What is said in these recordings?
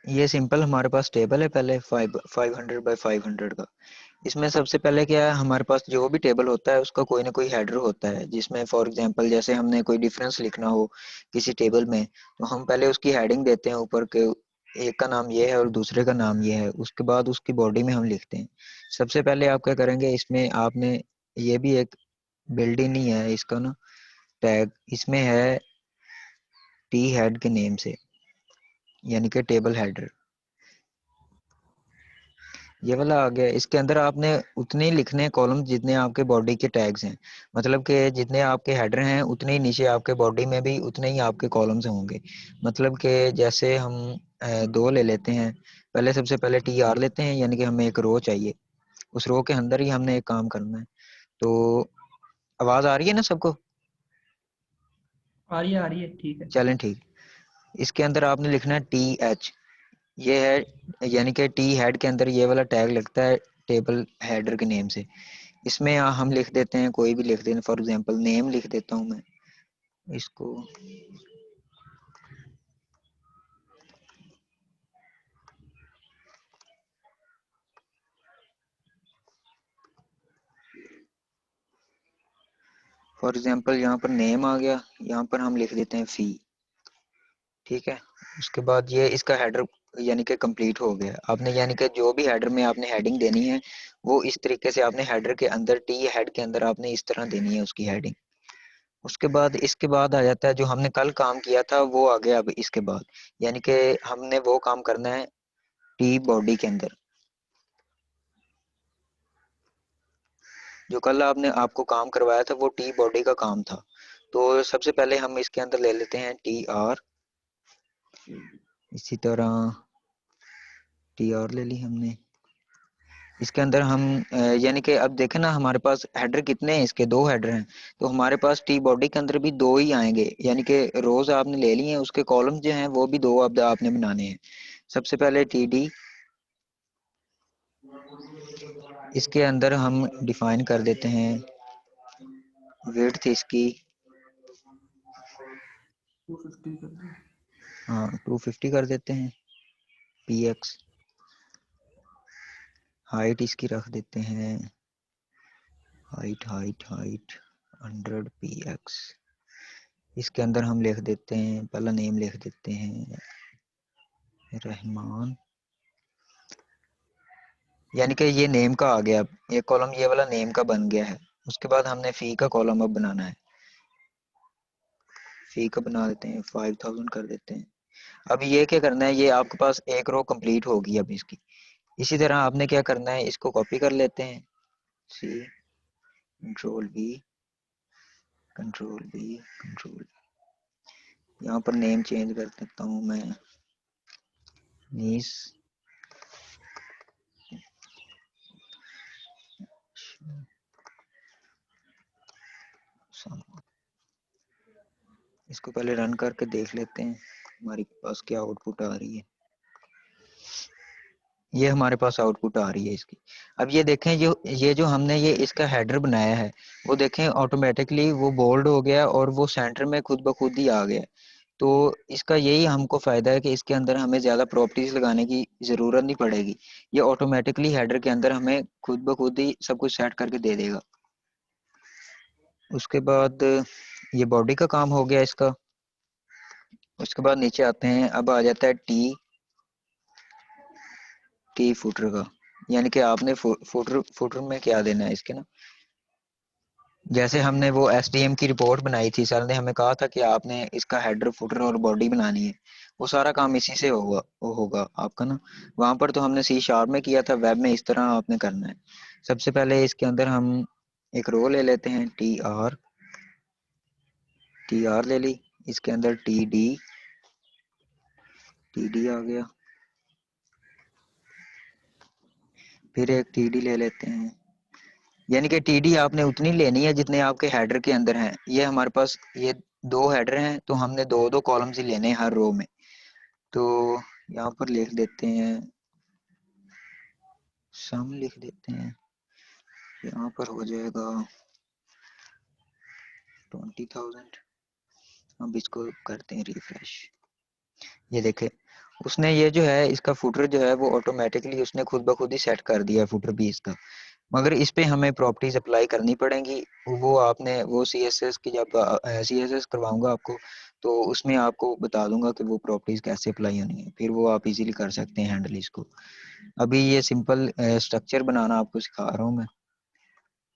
ये सिंपल हमारे पास टेबल है पहले 500 बाय 500 का। इसमें सबसे पहले क्या है, हमारे पास जो भी टेबल होता है उसका कोई ना कोई हेडर होता है, जिसमें फॉर एग्जांपल जैसे हमने कोई डिफरेंस लिखना हो किसी टेबल में, तो हम पहले उसकी हेडिंग देते हैं ऊपर के, एक का नाम ये है और दूसरे का नाम ये है, उसके बाद उसकी बॉडी में हम लिखते हैं। सबसे पहले आप क्या करेंगे, इसमें आपने, ये भी एक बिल्ड इन ही है इसका ना टैग, इसमें है टी हेड के नेम से, यानी कि टेबल हेडर, ये वाला आ गया। इसके अंदर आपने उतने ही लिखने हैं कॉलम जितने आपके बॉडी के टैग्स हैं, मतलब कि जितने आपके हेडर हैं उतने ही नीचे आपके बॉडी में भी उतने ही आपके कॉलम्स होंगे। मतलब कि जैसे हम दो ले लेते हैं, पहले सबसे पहले टी आर लेते हैं, यानी कि हमें एक रो चाहिए, उस रो के अंदर ही हमने एक काम करना है। तो आवाज आ रही है ना सबको? आ रही है, ठीक है। चलें ठीक। इसके अंदर आपने लिखना है टी एच, ये है यानी कि टी हेड के अंदर ये वाला टैग लगता है टेबल हेडर के नेम से। इसमें हम लिख देते हैं, कोई भी लिख देते हैं, फॉर एग्जांपल नेम लिख देता हूँ मैं इसको। फॉर एग्जांपल यहाँ पर नेम आ गया, यहाँ पर हम लिख देते हैं फी। ठीक है, उसके बाद ये इसका हेडर यानी कि कंप्लीट हो गया आपने, यानी कि जो भी हेडर में आपने हेडिंग देनी है वो इस तरीके से आपने हेडर के अंदर टी हेड के अंदर आपने इस तरह देनी है उसकी हेडिंग। उसके बाद इसके बाद आ जाता है जो हमने कल काम किया था वो आ गया अब इसके बाद, यानी कि हमने वो काम करना है टी बॉडी के अंदर, जो कल आपने आपको काम करवाया था वो टी बॉडी का काम था। तो सबसे पहले हम इसके अंदर ले लेते हैं टी आर, इसी तरह टी आर ले ली हमने। इसके अंदर हम यानी कि अब देखें ना हमारे पास हेडर कितने हैं, इसके दो हेडर हैं, तो हमारे पास टी बॉडी के अंदर भी दो ही आएंगे, यानी कि रोज आपने ले लिए हैं, उसके कॉलम जो हैं वो भी दो अब आपने बनाने हैं। सबसे पहले टी डी, इसके अंदर हम डिफाइन कर देते हैं विड्थ इसकी, 250 कर दी। हाँ 250 कर देते हैं पी एक्स। हाइट इसकी रख देते हैं, height height height 100 P x. इसके अंदर हम लिख देते हैं, पहला नेम लिख देते हैं रहमान, यानी कि ये नेम का आ गया, ये कॉलम ये वाला नेम का बन गया है। उसके बाद हमने फी का कॉलम अब बनाना है, फी का बना देते हैं 5000 कर देते हैं। अब ये क्या करना है, ये आपके पास एक रो कंप्लीट होगी अब इसकी। इसी तरह आपने क्या करना है, इसको कॉपी कर लेते हैं, C control B control B control, यहाँ पर नेम चेंज कर देता हूँ मैं, नीस, इसको पहले रन करके देख लेते हैं हमारे पास क्या आउटपुट आ रही है। ये हमारे पास आउटपुट आ रही है इसकी। अब ये देखें, जो ये जो हमने ये इसका हेडर बनाया है वो देखें ऑटोमेटिकली वो बोल्ड हो गया और वो सेंटर में खुद ब खुद ही आ गया। तो इसका यही हमको फायदा है कि इसके अंदर हमें ज्यादा प्रॉपर्टीज लगाने की जरूरत नहीं पड़ेगी, ये ऑटोमेटिकली हेडर के अंदर हमें खुद ब खुद ही सब कुछ सेट करके दे देगा। उसके बाद ये बॉडी का काम हो गया इसका। उसके बाद नीचे आते हैं, अब आ जाता है टी, टी फुटर का, यानी कि आपने फुटर फुटर में क्या देना है इसके ना, जैसे हमने वो एसडीएम की रिपोर्ट बनाई थी, सर ने हमें कहा था कि आपने इसका हेडर फुटर और बॉडी बनानी है, वो सारा काम इसी से होगा, वो होगा आपका ना। वहां पर तो हमने सी शार्प में किया था, वेब में इस तरह आपने करना है। सबसे पहले इसके अंदर हम एक रो ले लेते हैं टी आर ले ली, इसके अंदर टी डी आ गया, फिर एक टी डी ले लेते हैं, यानी कि टीडी आपने उतनी लेनी है जितने आपके हेडर के अंदर हैं। ये हमारे पास ये दो हेडर हैं तो हमने दो दो कॉलम्स ही लेने हैं हर रो में। तो यहाँ पर लिख देते हैं, सम लिख देते हैं, यहाँ पर हो जाएगा 20,000। अब इसको करते हैं रिफ्रेश, ये देखे उसने ये जो है इसका फुटर जो है वो ऑटोमेटिकली उसने खुद ब खुद ही सेट कर दिया है फुटर भी इसका, मगर इस पे हमें प्रॉपर्टीज अप्लाई करनी पड़ेंगी। वो आपने वो सीएसएस की जब सीएसएस करवाऊंगा आपको, तो उसमें आपको बता दूंगा कि वो प्रॉपर्टीज कैसे अप्लाई होनी है, फिर वो आप इजीली कर सकते हैं हैंडल इसको। अभी ये सिंपल स्ट्रक्चर बनाना आपको सिखा रहा हूँ मैं।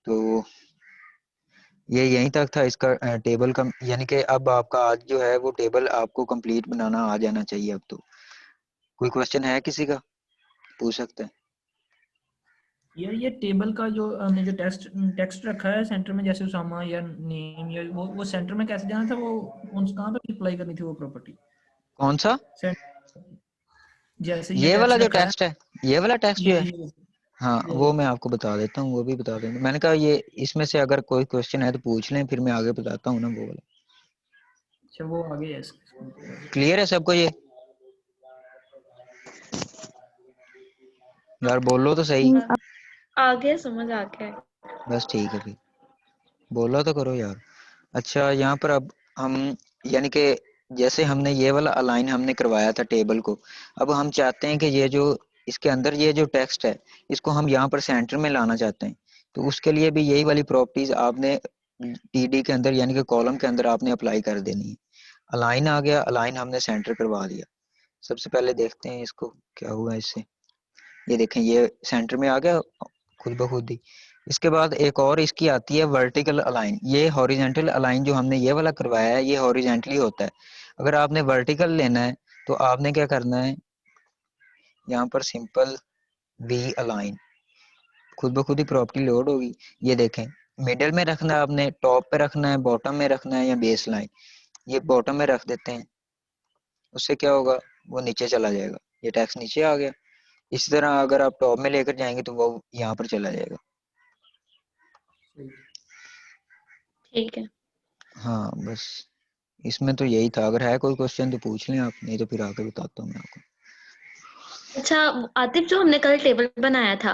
तो ये यहीं तक था इसका टेबल का, यानी कि अब आपका आज जो है वो टेबल आपको कंप्लीट बनाना आ जाना चाहिए अब तो। कोई क्वेश्चन है किसी का, पूछ सकते हैं। यार ये टेबल का जो हमने जो टेक्स्ट रखा है सेंटर में, जैसे उसामा या नेम या वो सेंटर में कैसे जाना था, वो कौन कहाँ पे अप्लाई करनी थी वो प्रॉपर्टी? कौन सा? जैसे ये ये वाला टेक्स्ट जो रखा है। टेक्स्ट है, ये वाला टेक्स्ट जो है, ये हाँ ये वो मैं आपको बता देता हूँ, वो भी बता देंगे। मैंने कहा ये इसमें से अगर कोई क्वेश्चन है तो पूछ लें, फिर मैं आगे बताता हूँ ना वो वाला। अच्छा, वो आगे है इसके ऊपर। क्लियर है सबको ये? यार बोलो तो सही। आ गया, समझ आ गया। बस ठीक है फिर, बोलो तो करो यार। अच्छा यहाँ पर अब हम, यानी कि जैसे हमने ये वाला अलाइन हमने करवाया था टेबल को, अब हम चाहते हैं कि ये जो इसके अंदर ये जो टेक्स्ट है इसको हम यहाँ पर सेंटर में लाना चाहते हैं। तो उसके लिए भी यही वाली प्रॉपर्टीज आपने टीडी के अंदर यानी कि कॉलम के अंदर आपने अप्लाई कर देनी है। अलाइन आ गया, अलाइन हमने सेंटर करवा दिया। सबसे पहले देखते हैं इसको क्या हुआ इससे। ये देखें ये सेंटर में आ गया खुद ब खुद ही। इसके बाद एक और इसकी आती है वर्टिकल अलाइन। ये हॉरिजेंटल अलाइन जो हमने ये वाला करवाया है ये हॉरिजेंटली होता है। अगर आपने वर्टिकल लेना है तो आपने क्या करना है, यहाँ पर सिंपल वी अलाइन, खुद ब खुद ही प्रॉपर्टी लोड होगी। ये देखें मिडिल में रखना है आपने, टॉप पे रखना है, बॉटम में रखना है या बेस लाइन। ये बॉटम में रख देते हैं, उससे क्या होगा वो नीचे चला जाएगा, ये टैक्स नीचे आ गया। इसी तरह अगर आप टॉप में लेकर जाएंगे तो वो यहाँ पर चला जाएगा। ठीक है। हाँ बस इसमें तो यही था। अगर है कोई क्वेश्चन तो पूछ लें आप, नहीं तो फिर आगे बताता हूँ मैं आपको। अच्छा आतिफ, जो हमने कल टेबल बनाया था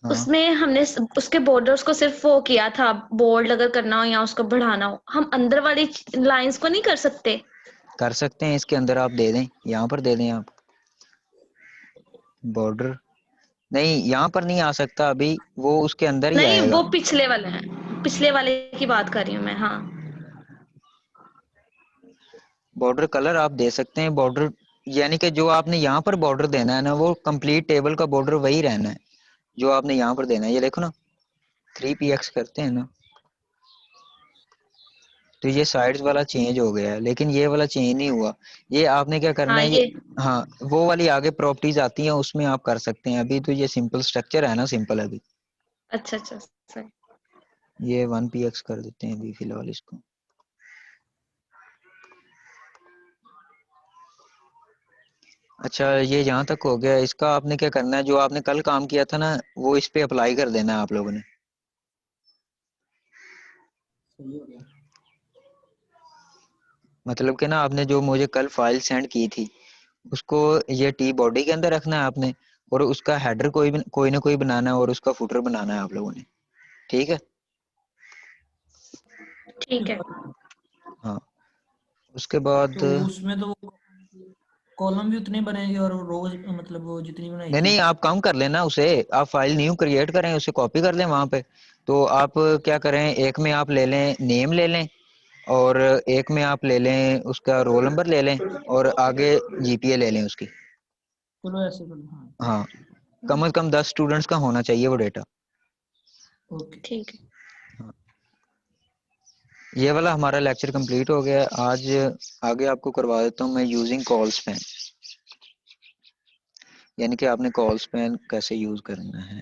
हाँ उसमें हमने उसके बॉर्डर्स को सिर्फ वो किया था, बोल्ड अगर करना हो या उसको बढ़ाना हो, हम अंदर वाली लाइंस को नहीं कर सकते? कर सकते हैं, इसके अंदर आप दे दें, यहाँ पर दे दें आप बॉर्डर। नहीं यहाँ पर नहीं आ सकता अभी, वो उसके अंदर ही नहीं, आएगा। वो पिछले वाले हैं, पिछले वाले की बात कर रही हूँ मैं। हाँ। बॉर्डर कलर आप दे सकते हैं, बॉर्डर यानी कि जो आपने यहाँ पर बॉर्डर देना है ना वो कंप्लीट टेबल का बॉर्डर वही रहना है जो आपने यहाँ पर देना है। ये देखो ना 3px करते हैं ना, तो ये साइड्स वाला चेंज हो गया है, लेकिन ये वाला चेंज नहीं हुआ। ये आपने क्या करना हाँ है ये, ये। हाँ वो वाली आगे प्रॉपर्टीज आती हैं उसमें आप कर सकते हैं। अभी तो ये सिंपल स्ट्रक्चर है ना, सिंपल है अभी। अच्छा अच्छा, सही। ये 1px कर देते हैं अभी फिलहाल इसको। अच्छा ये यहाँ तक हो गया। इसका आपने क्या करना है, जो आपने कल काम किया था ना वो इस पे अप्लाई कर देना है आप लोगों ने। सही हो गया। मतलब कि ना आपने जो मुझे कल फाइल सेंड की थी उसको ये टी बॉडी के अंदर रखना है आपने, और उसका हेडर कोई ना कोई बनाना है और उसका फुटर बनाना है आप लोगों ने। ठीक है। ठीक है। हाँ उसके बाद तो उसमें तो कॉलम भी उतने बनेंगे और रोज मतलब वो जितनी बनाई नहीं थी। नहीं आप कम कर लेना उसे, आप फाइल न्यू क्रिएट करें, उसे कॉपी कर लें वहां पे। तो आप क्या करें, एक में आप ले लें नेम ले लें, और एक में आप ले लें उसका रोल नंबर ले लें, और आगे जीपीए ले लें उसकी। चलो ऐसे कर लो, हाँ। हाँ कम से कम 10 स्टूडेंट्स का होना चाहिए वो डेटा। ओके। ठीक है। हाँ ये वाला हमारा लेक्चर कंप्लीट हो गया आज। आगे आपको करवा देता हूँ मैं यूजिंग कॉल स्पैन, यानी कि आपने कॉल स्पैन कैसे यूज करना है।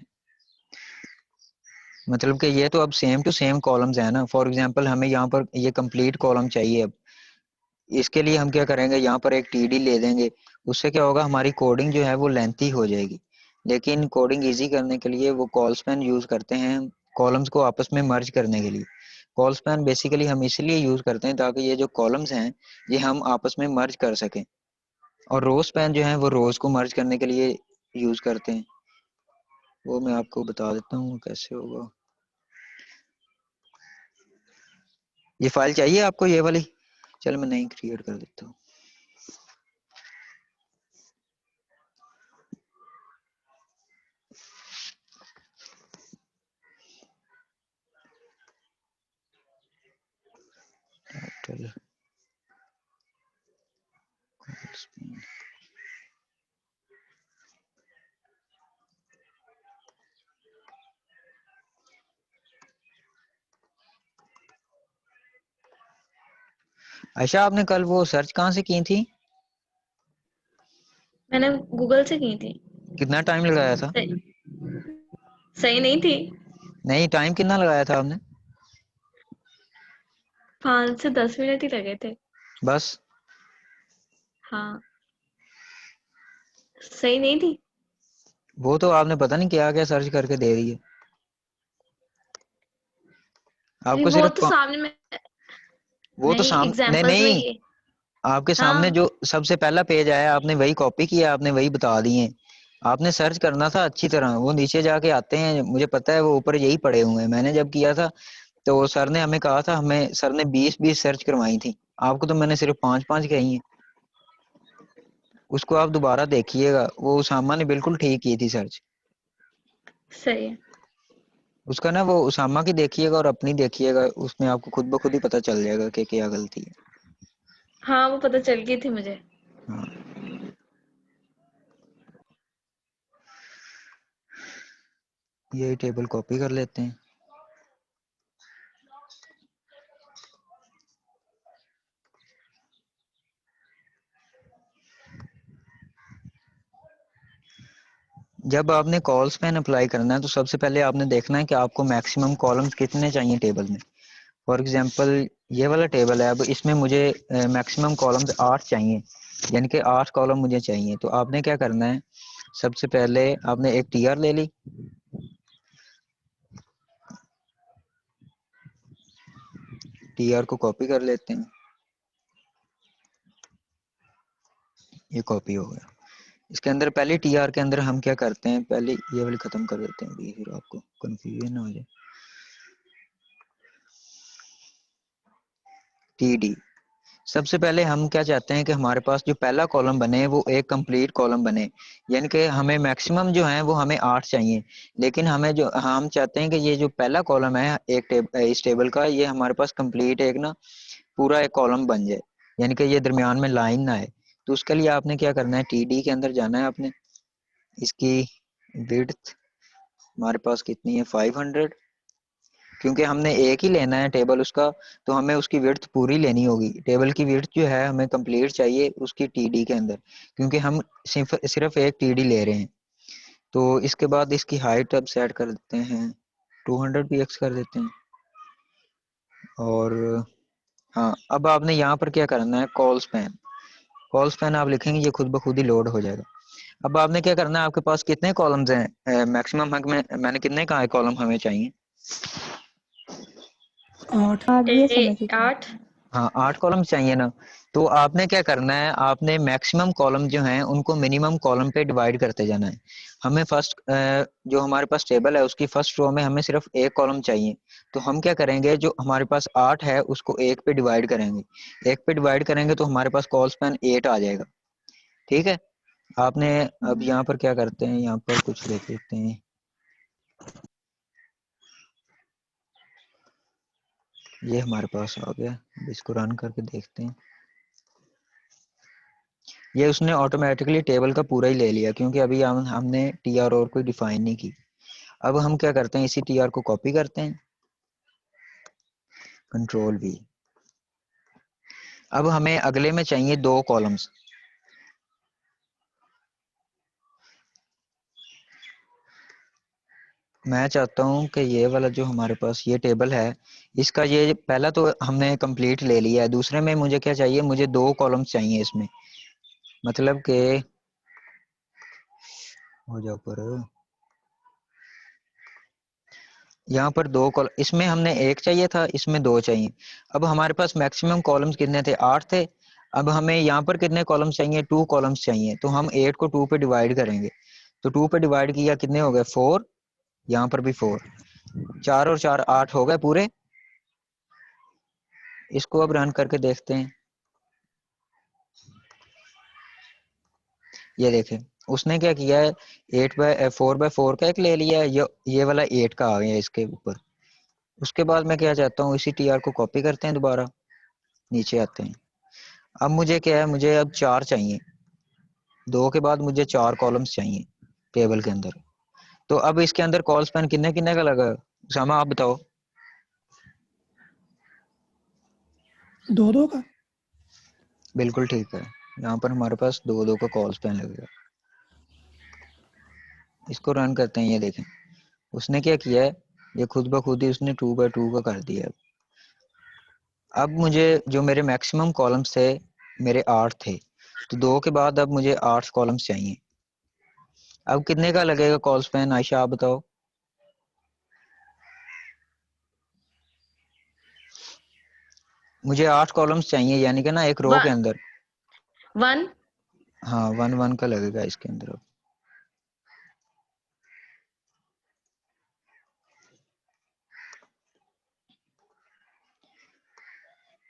मतलब कि ये तो अब सेम टू सेम कॉलम्स है ना। फॉर एग्जांपल हमें यहाँ पर ये कंप्लीट कॉलम चाहिए। अब इसके लिए हम क्या करेंगे, यहाँ पर एक टीडी ले देंगे। उससे क्या होगा हमारी कोडिंग जो है वो लेंथी हो जाएगी। लेकिन कोडिंग इजी करने के लिए वो कॉल स्पैन यूज करते हैं, कॉलम्स को आपस में मर्ज करने के लिए। कॉल स्पैन बेसिकली हम इसलिए यूज करते हैं ताकि ये जो कॉलम्स हैं ये हम आपस में मर्ज कर सकें। और रो स्पैन जो है वो रोज को मर्ज करने के लिए यूज करते हैं। वो मैं आपको बता देता हूँ कैसे होगा। ये फाइल चाहिए आपको ये वाली? चल मैं नई क्रिएट कर देता हूँ। अच्छा आपने कल वो सर्च कहाँ से की थी? मैंने गूगल से की थी। कितना टाइम लगाया था? सही, सही नहीं थी। नहीं, टाइम कितना लगाया था आपने? 5 से 10 मिनट ही लगे थे। बस? हाँ, सही नहीं थी। वो तो आपने पता नहीं क्या क्या सर्च करके दे दी है अरे आपको। वो सिर्फ तो सामने में, वो तो नहीं नहीं एग्जांपल्स में नहीं, ये। आपके सामने हाँ, जो सबसे पहला पेज आया आपने वही कॉपी किया, आपने वही बता दिए। आपने सर्च करना था अच्छी तरह, वो नीचे जाके आते हैं, मुझे पता है वो ऊपर यही पड़े हुए हैं। मैंने जब किया था तो सर ने हमें कहा था, हमें सर ने 20-20 सर्च करवाई थी, आपको तो मैंने सिर्फ 5-5 कही है। उसको आप दोबारा देखिएगा, वो उसामा ने बिल्कुल ठीक की थी सर्च। सही है। उसका ना वो उसामा की देखिएगा और अपनी देखिएगा, उसमें आपको खुद ब खुद ही पता चल जाएगा कि क्या गलती है। हाँ, वो पता चल गई थी मुझे। हाँ, ये टेबल कॉपी कर लेते हैं। जब आपने कॉल स्पैन अप्लाई करना है तो सबसे पहले आपने देखना है कि आपको मैक्सिमम कॉलम्स कितने चाहिए टेबल में। फॉर एग्जांपल ये वाला टेबल है, अब इसमें मुझे मैक्सिमम कॉलम्स 8 चाहिए, यानी कि 8 कॉलम मुझे चाहिए। तो आपने क्या करना है, सबसे पहले आपने एक टीआर ले ली, टीआर को कॉपी कर लेते हैं, ये कॉपी हो गया। इसके अंदर पहले टीआर के अंदर हम क्या करते हैं, पहले ये वाली खत्म कर देते हैं अभी, फिर आपको कंफ्यूजन ना हो जाए। टीडी, सबसे पहले हम क्या चाहते हैं कि हमारे पास जो पहला कॉलम बने वो एक कंप्लीट कॉलम बने, यानी कि हमें मैक्सिमम जो है वो हमें 8 चाहिए, लेकिन हमें जो हम चाहते हैं कि ये जो पहला कॉलम है इस टेबल का, ये हमारे पास कंप्लीट एक ना पूरा एक कॉलम बन जाए, यानी कि ये दरमियान में लाइन ना आए। तो उसके लिए आपने क्या करना है, टीडी के अंदर जाना है आपने, इसकी विड्थ हमारे पास कितनी है 500, क्योंकि हमने एक ही लेना है टेबल उसका, तो हमें उसकी विड्थ पूरी लेनी होगी। टेबल की विड्थ जो है हमें कंप्लीट चाहिए उसकी टीडी के अंदर, क्योंकि हम सिर्फ एक टीडी ले रहे हैं। तो इसके बाद इसकी हाइट अब सेट कर देते हैं, 200 px कर देते हैं। और हाँ, अब आपने यहाँ पर क्या करना है, कॉल स्पैन, कॉल स्पैन आप लिखेंगे ये खुद ब खुद ही लोड हो जाएगा। अब आपने क्या करना है, आपके पास कितने कॉलम्स हैं, मैक्सिमम हमें, मैंने कितने कहा है कॉलम हमें चाहिए? 8 ये समझ गई। 8। हाँ, 8 कॉलम चाहिए ना। तो आपने क्या करना है, आपने मैक्सिमम कॉलम जो हैं उनको मिनिमम कॉलम पे डिवाइड करते जाना है। हमें फर्स्ट जो हमारे पास टेबल है उसकी फर्स्ट रो में हमें सिर्फ एक कॉलम चाहिए, तो हम क्या करेंगे, जो हमारे पास 8 है उसको एक पे डिवाइड करेंगे, एक पे डिवाइड करेंगे तो हमारे पास कॉल स्पैन 8 आ जाएगा। ठीक है, आपने अब यहाँ पर क्या करते हैं, यहाँ पर कुछ लिख देते हैं, ये हमारे पास आ गया। अब इसको रन करके देखते हैं, ये उसने ऑटोमेटिकली टेबल का पूरा ही ले लिया, क्योंकि अभी हमने टी आर और कोई डिफाइन नहीं की। अब हम क्या करते हैं, इसी टी आर को कॉपी करते हैं, कंट्रोल वी। अब हमें अगले में चाहिए 2 कॉलम्स, मैं चाहता हूं कि ये वाला जो हमारे पास ये टेबल है, इसका ये पहला तो हमने कंप्लीट ले लिया है, दूसरे में मुझे क्या चाहिए, मुझे 2 कॉलम्स चाहिए इसमें, मतलब के हो जाओ पर यहाँ पर 2 कॉलम, इसमें हमने एक चाहिए था, इसमें 2 चाहिए। अब हमारे पास मैक्सिमम कॉलम्स कितने थे, 8 थे। अब हमें यहाँ पर कितने कॉलम्स चाहिए, 2 कॉलम्स चाहिए, तो हम 8 को 2 पे डिवाइड करेंगे, तो 2 पे डिवाइड किया कितने हो गए 4, यहाँ पर भी 4, 4 और 4 8 हो गए पूरे। इसको अब रन करके देखते हैं, ये देखें उसने क्या किया है, 4x4 का एक ले लिया है, ये वाला 8 का आ गया इसके ऊपर। उसके बाद मैं क्या चाहता हूँ, इसी टी आर को कॉपी करते हैं, दोबारा नीचे आते हैं। अब मुझे क्या है, मुझे अब 4 चाहिए, 2 के बाद मुझे 4 कॉलम्स चाहिए टेबल के अंदर। तो अब इसके अंदर कॉल स्पैन कितने कितने का लगा, सामा आप बताओ। 2-2 का। बिल्कुल ठीक है। यहाँ पर हमारे पास 2 का कॉल स्पैन लगेगा। इसको रन करते हैं, ये देखें उसने क्या किया है, ये खुद ब खुद ही उसने 2x2 का कर दिया। अब मुझे जो मेरे मैक्सिमम कॉलम्स थे मेरे 8 थे, तो 2 के बाद अब मुझे 8 कॉलम्स चाहिए। अब कितने का लगेगा कॉल स्पैन, आयशा आप बताओ। मुझे 8 कॉलम्स चाहिए, यानी कि ना एक रो के अंदर। 1 हाँ 1 का लगेगा इसके अंदर। अब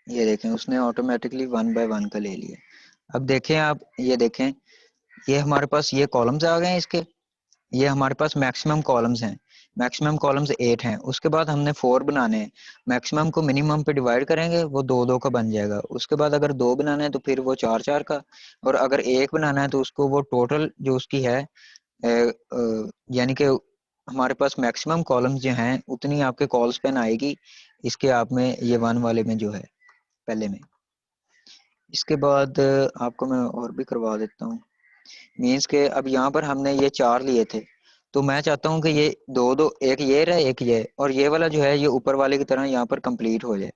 ये देखें उसने ऑटोमेटिकली 1x1 का ले लिया। अब देखें आप, ये देखें ये हमारे पास ये कॉलम्स आ गए हैं इसके, ये हमारे पास मैक्सिमम कॉलम्स हैं। मैक्सिमम कॉलम्स 8 हैं। उसके बाद हमने 4 बनाने हैं। मैक्सिमम को मिनिमम पे डिवाइड करेंगे, वो 2 का बन जाएगा। उसके बाद अगर 2 बनाना है तो फिर वो 4 का, और अगर 1 बनाना है तो उसको वो टोटल जो उसकी है यानी कि हमारे पास मैक्सिमम कॉलम्स जो हैं उतनी आपके कॉल स्पैन आएगी इसके आप में, ये 1 वाले में जो है पहले में। इसके बाद आपको मैं और भी करवा देता हूँ। मीन्स के अब यहाँ पर हमने ये 4 लिए थे, तो मैं चाहता हूँ कि ये 2-2, एक ये रहे एक ये, और ये वाला जो है ये ऊपर वाले की तरह यहाँ पर कंप्लीट हो जाए।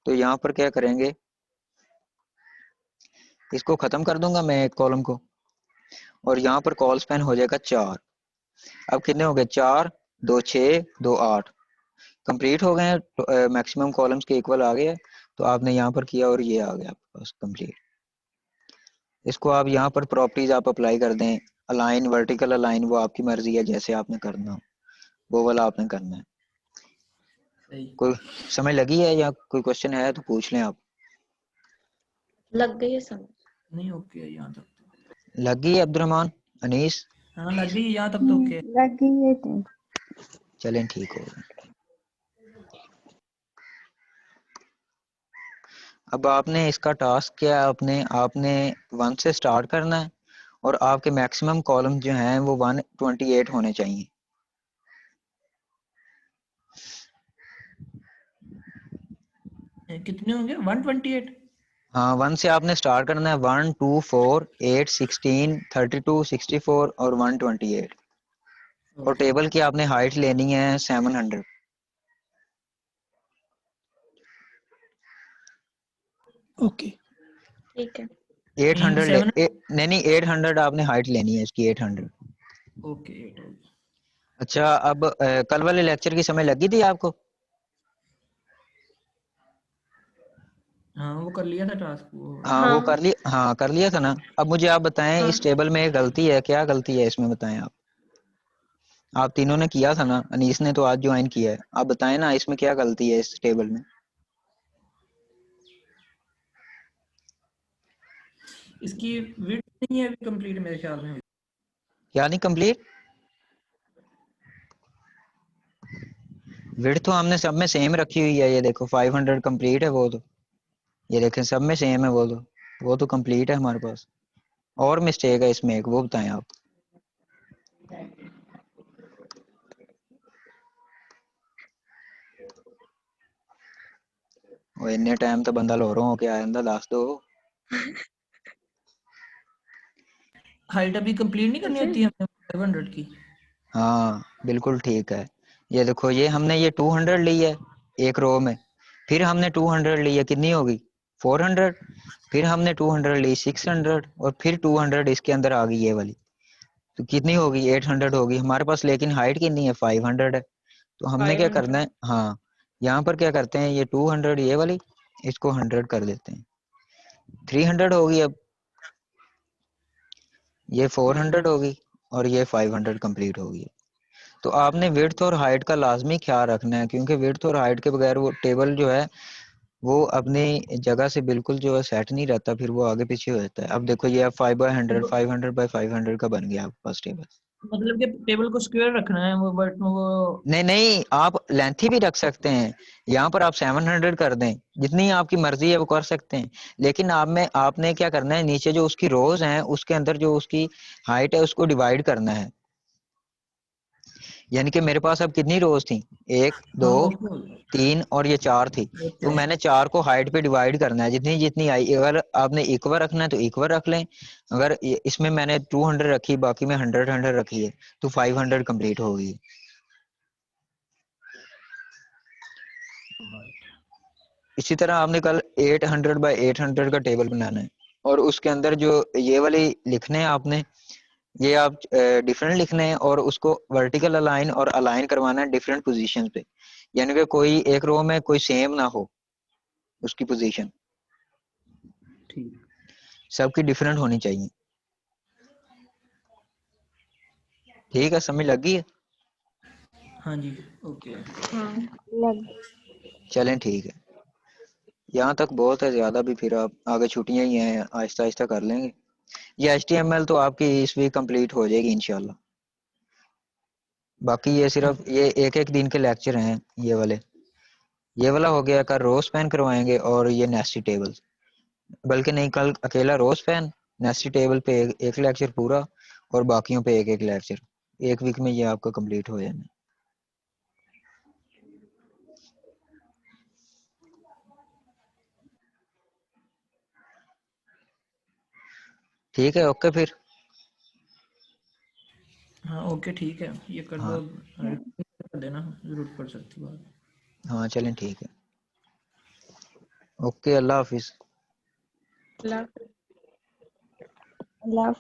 तो यहाँ पर क्या करेंगे, इसको खत्म कर दूंगा मैं एक कॉलम को, और यहाँ पर कॉल स्पैन हो जाएगा 4। अब कितने हो गए, 4 2 6 2 8 कंप्लीट हो गए हैं। मैक्सिमम कॉलम्स के इक्वल आ गए। तो आपने यहाँ पर किया और ये आ गया आपके पास कंप्लीट। इसको आप यहाँ पर प्रॉपर्टीज आप अप्लाई कर दें, अलाइन वर्टिकल अलाइन, वो आपकी मर्जी है, जैसे आपने करना हो वो वाला आपने करना है। सही कोई समझ लगी है या कोई क्वेश्चन है तो पूछ लें आप। लग गई है समझ। नहीं, ओके है यहाँ तक तो। लग गई अब्दुलरहमान, अनीस? हाँ लग गई यहाँ तक तो ओके। लग गई है तो। चलें ठीक हो गया। अब आपने इसका टास्क क्या है, आपने 1 से स्टार्ट करना है, और आपके मैक्सिमम कॉलम जो हैं वो 128 होने चाहिए। कितने होंगे 128? हाँ 1 से आपने स्टार्ट करना है, 1 2 4 8 16 32 64 और 128। और टेबल की आपने हाइट लेनी है 700। ओके ठीक है 800 7 नहीं 800 आपने हाइट लेनी है इसकी, 800। ओके 8 हो गया। अच्छा अब कल वाले लेक्चर की समझ लगी थी आपको? हाँ वो कर लिया था टास्क वो। हाँ वो हाँ कर लिया था ना। अब मुझे आप बताएं हाँ इस टेबल में गलती है, क्या गलती है इसमें बताएं आप तीनों ने किया था ना, अनीस ने तो आज ज्वाइन किया है। आप बताएं ना इसमें क्या गलती है इस टेबल में। इसकी विड्थ नहीं है अभी कंप्लीट मेरे ख्याल में। क्या नहीं कंप्लीट? विड्थ तो हमने सब में सेम रखी हुई है, ये देखो 500 कंप्लीट है वो तो, ये देखें सब में सेम है वो तो कंप्लीट है हमारे पास। और मिस्टेक है इसमें एक, वो बताएं आप। वो इन्ने टाइम तो बंदा लोरों होके आ जांदा, दस दो। हाइट अभी कंप्लीट नहीं करनी होती है हमें 500 की? हाँ बिल्कुल ठीक है। ये देखो ये हमने ये 200 ली है एक रो में, फिर हमने 200 ली है, कितनी होगी 400, फिर हमने 200 ली 600, और फिर 200 इसके अंदर आ गई ये वाली, तो कितनी होगी 800 होगी हमारे पास। लेकिन हाइट कितनी है 500 है। तो हमने क्या 500 करना है, हाँ यहाँ पर क्या करते हैं, ये 200 ये वाली इसको 100 कर देते हैं, 300 होगी। अब ये 400 होगी और ये 500 कंप्लीट होगी। तो आपने विड्थ और हाइट का लाजमी ख्याल रखना है, क्योंकि विड्थ और हाइट के बगैर वो टेबल जो है वो अपनी जगह से बिल्कुल जो है सेट नहीं रहता, फिर वो आगे पीछे हो जाता है। अब देखो ये अब 5/100 500/500 का बन गया आपके पास टेबल। मतलब कि टेबल को स्क्वायर रखना है वो, बट वो नहीं आप लेंथी भी रख सकते हैं, यहाँ पर आप 700 कर दें, जितनी आपकी मर्जी है वो कर सकते हैं। लेकिन आपने क्या करना है, नीचे जो उसकी रोज हैं उसके अंदर जो उसकी हाइट है उसको डिवाइड करना है। यानी कि मेरे पास अब कितनी रोज थी, 1 2 हाँ ओके 3 और ये 4 थी। तो मैंने 4 को हाइट पे डिवाइड करना है, जितनी जितनी आई। अगर आपने इक्वल रखना है तो इक्वल रख लें। अगर इसमें मैंने 200 रखी, बाकी में 100 रखी है, तो 500 कंप्लीट हो गई। इसी तरह आपने कल 800 बाय 800 का टेबल बनाना है, और उसके अंदर जो ये वाले लिखने हैं आपने, ये आप डिफरेंट लिखने हैं और उसको वर्टिकल अलाइन और अलाइन करवाना है डिफरेंट पोजीशन पे। यानी कि कोई एक रो में कोई सेम ना हो उसकी पोजीशन, ठीक। सबकी डिफरेंट होनी चाहिए। ठीक है, समझ लग गई है? हाँ जी ओके। हाँ लग चलें ठीक है, यहाँ तक बहुत है, ज्यादा भी फिर आप आगे छुट्टियां ही हैं, आहिस्ता आहिस्ता कर लेंगे। ये HTML तो आपकी इस वीक कंप्लीट हो जाएगी इंशाल्लाह। बाकी ये सिर्फ ये एक एक दिन के लेक्चर हैं ये वाला हो गया, कल रो स्पैन करवाएंगे और ये नेस्टी टेबल, बल्कि नहीं, कल अकेला रो स्पैन, नेस्टी टेबल पे एक लेक्चर पूरा, और बाकियों पे एक एक लेक्चर। एक वीक में ये आपका कंप्लीट हो जाना। ठीक है, ओके फिर। हाँ ओके ठीक है, ये कर हाँ दो, कर देना, जरूरत पड़ सकती है बाद। हाँ चलें ठीक है, ओके, अल्लाह हाफिज। लग अल्लाह